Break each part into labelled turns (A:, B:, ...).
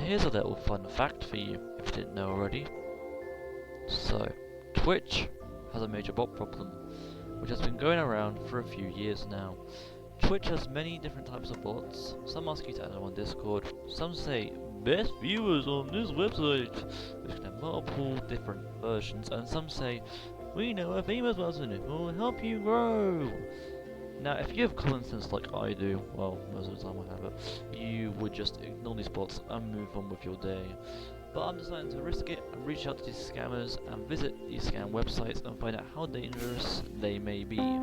A: here's a little fun fact for you, if you didn't know already. So, Twitch has a major bot problem, which has been going around for a few years now. Twitch has many different types of bots. Some ask you to add them on Discord, some say best viewers on this website, which can have multiple different versions, and some say we know a famous person who will help you grow. Now, if you have common sense like I do, well, most of the time I have it, you would just ignore these bots and move on with your day. But I'm deciding to risk it and reach out to these scammers and visit these scam websites and find out how dangerous they may be.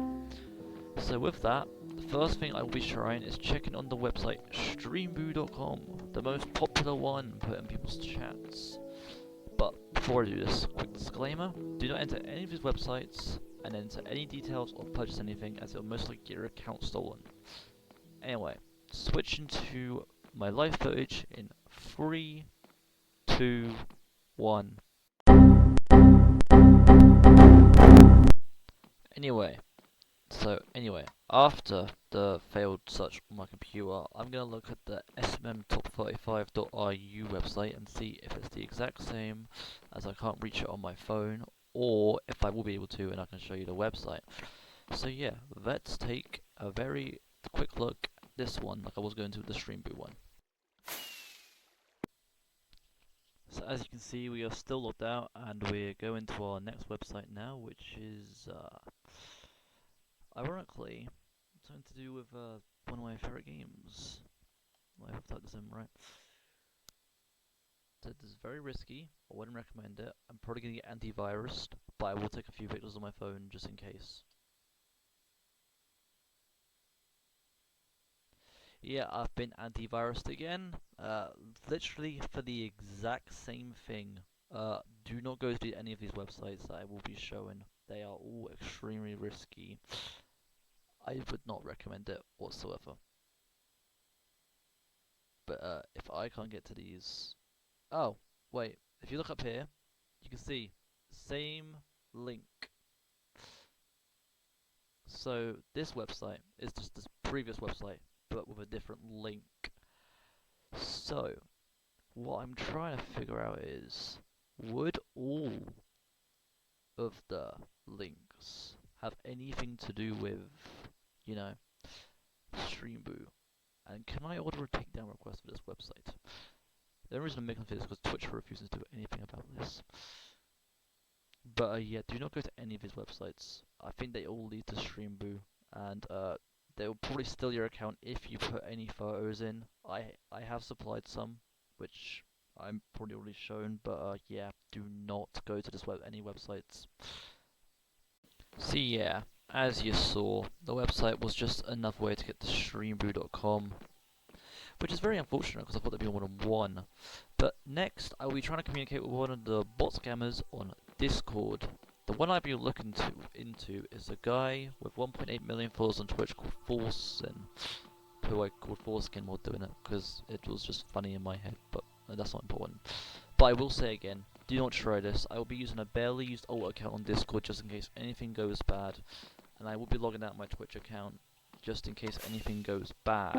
A: So with that, the first thing I will be trying is checking on the website streamboo.com, the most popular one put in people's chats. But before I do this, quick disclaimer, do not enter any of these websites and enter any details or purchase anything, as it will most likely get your account stolen. Anyway, switching to my live footage in 3, 2, 1. Anyway, after the failed search on my computer, I'm going to look at the smmtop35.ru website and see if it's the exact same, as I can't reach it on my phone, or if I will be able to and I can show you the website. So yeah, let's take a very quick look at this one, like I was going to the Streamboo one. So as you can see, we are still logged out, and we're going to our next website now, which is ironically something to do with one of my favorite games. I hope that doesn't right. So this is very risky. I wouldn't recommend it. I'm probably gonna get antivirused, but I will take a few pictures on my phone just in case. Yeah, I've been antivirused again. Literally for the exact same thing. Do not go to any of these websites that I will be showing. They are all extremely risky. I would not recommend it whatsoever. But if I can't get to these... Oh, wait. If you look up here, you can see same link. So this website is just this previous website, but with a different link. So what I'm trying to figure out is, would all of the links have anything to do with, you know, Streamboo? And can I order a takedown request for this website? The only reason I'm making this is because Twitch refuses to do anything about this. But yeah, do not go to any of these websites. I think they all lead to Streamboo, and they will probably steal your account if you put any photos in. I have supplied some, which I'm probably already shown, but yeah, do not go to any websites. See, yeah, as you saw, the website was just another way to get to streamboo.com, which is very unfortunate because I thought there'd be more than one. But next, I will be trying to communicate with one of the bot scammers on Discord. The one I've been looking into is a guy with 1.8 million followers on Twitch called Forsen, who I called Foreskin while doing it because it was just funny in my head, but that's not important. But I will say again, do not try this. I will be using a barely used alt account on Discord just in case anything goes bad, and I will be logging out my Twitch account just in case anything goes bad.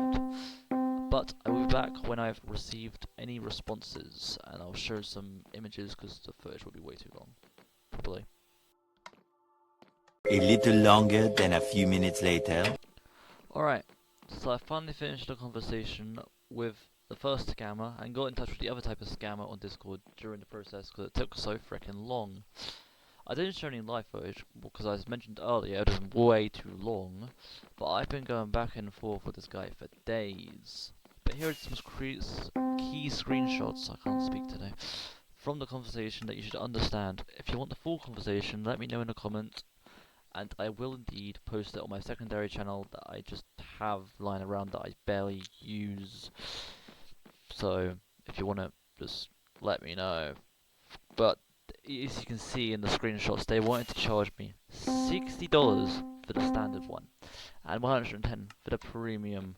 A: But I will be back when I've received any responses, and I'll show some images because the footage will be way too long, probably.
B: A little longer than a few minutes later.
A: Alright, so I finally finished the conversation with the first scammer and got in touch with the other type of scammer on Discord during the process because it took so frickin' long. I didn't show any live footage because, as mentioned earlier, it was way too long, but I've been going back and forth with this guy for days. But here are some key screenshots, I can't speak today, from the conversation that you should understand. If you want the full conversation, let me know in the comments, and I will indeed post it on my secondary channel that I just have lying around that I barely use. So, if you want to, just let me know. But as you can see in the screenshots, they wanted to charge me $60 for the standard one and $110 for the premium,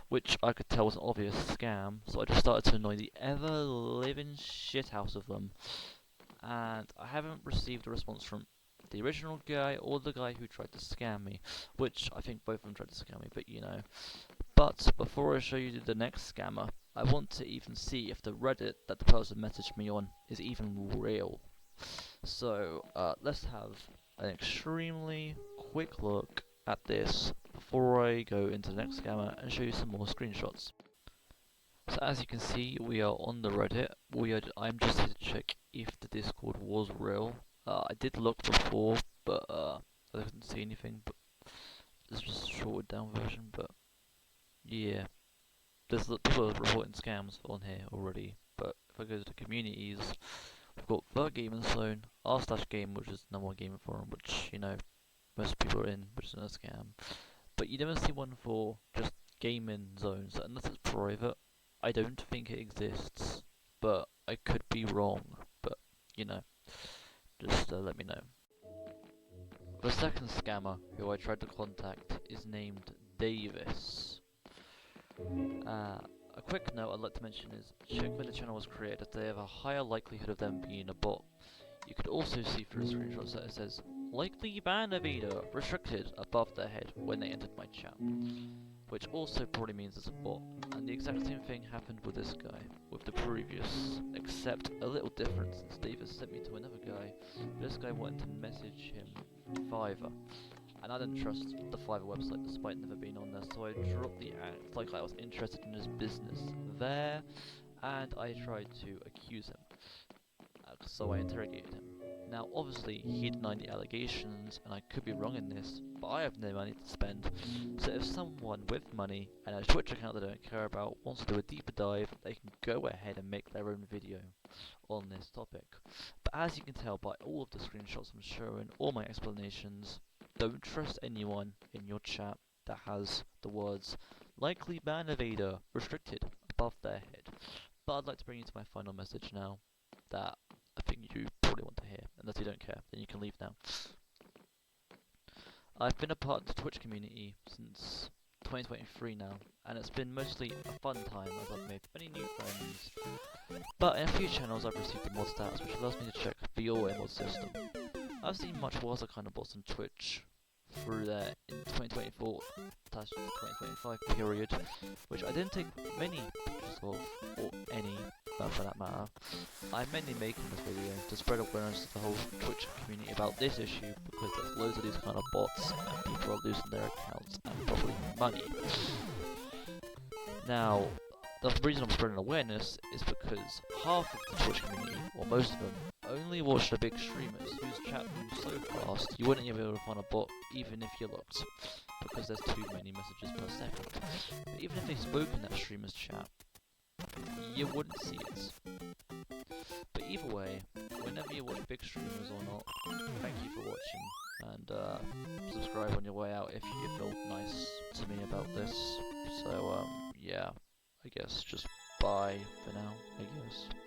A: which I could tell was an obvious scam. So I just started to annoy the ever-living shit out of them, and I haven't received a response from the original guy or the guy who tried to scam me, which I think both of them tried to scam me, but you know. But before I show you the next scammer, I want to even see if the Reddit that the person messaged me on is even real. So let's have an extremely quick look at this before I go into the next scammer and show you some more screenshots. So as you can see, we are on the Reddit. I'm just here to check if the Discord was real. I did look before, but I couldn't see anything. But this is just a shorted down version. But yeah, people are reporting scams on here already. But if I go to the communities, we've got The Gaming Zone, r/game, which is number one gaming forum, which most people are in, which is a scam. But you never see one for just gaming zones unless it's private. I don't think it exists, but I could be wrong. But just let me know. The second scammer who I tried to contact is named Davis. A quick note I'd like to mention is check when the channel was created if they have a higher likelihood of them being a bot. You could also see through the screenshots that it says likely ban evader restricted above their head when they entered my chat, which also probably means it's a bot. And the exact same thing happened with this guy, with the previous, except a little different since Davis sent me to another guy. This guy wanted to message him Fiverr, and I didn't trust the Fiverr website despite never being on there, so I dropped the act like I was interested in his business there, and I tried to accuse him. So I interrogated him. Now obviously he denied the allegations, and I could be wrong in this, but I have no money to spend, so if someone with money and a Twitch account they don't care about wants to do a deeper dive, they can go ahead and make their own video on this topic. But as you can tell by all of the screenshots I'm showing, all my explanations, don't trust anyone in your chat that has the words likely ban evader restricted above their head. But I'd like to bring you to my final message now that I think you probably want to hear. Unless you don't care, then you can leave now. I've been a part of the Twitch community since 2023 now, and it's been mostly a fun time as I've made many new friends. But in a few channels I've received the mod status, which allows me to check the AUE mod system. I've seen much worse kind of bots on Twitch through there in 2024 attached to the 2025 period, which I didn't take many pictures of, or any for that matter. I'm mainly making this video to spread awareness to the whole Twitch community about this issue, because there's loads of these kind of bots and people are losing their accounts and probably money. Now, the reason I'm spreading awareness is because half of the Twitch community, or most of them, only watch the big streamers whose chat moves so fast you wouldn't even be able to find a bot even if you looked, because there's too many messages per second. But even if they spoke in that streamer's chat, you wouldn't see it. But either way, whenever you watch big streamers or not, thank you for watching, and subscribe on your way out if you feel nice to me about this. So yeah, I guess just bye for now, I guess.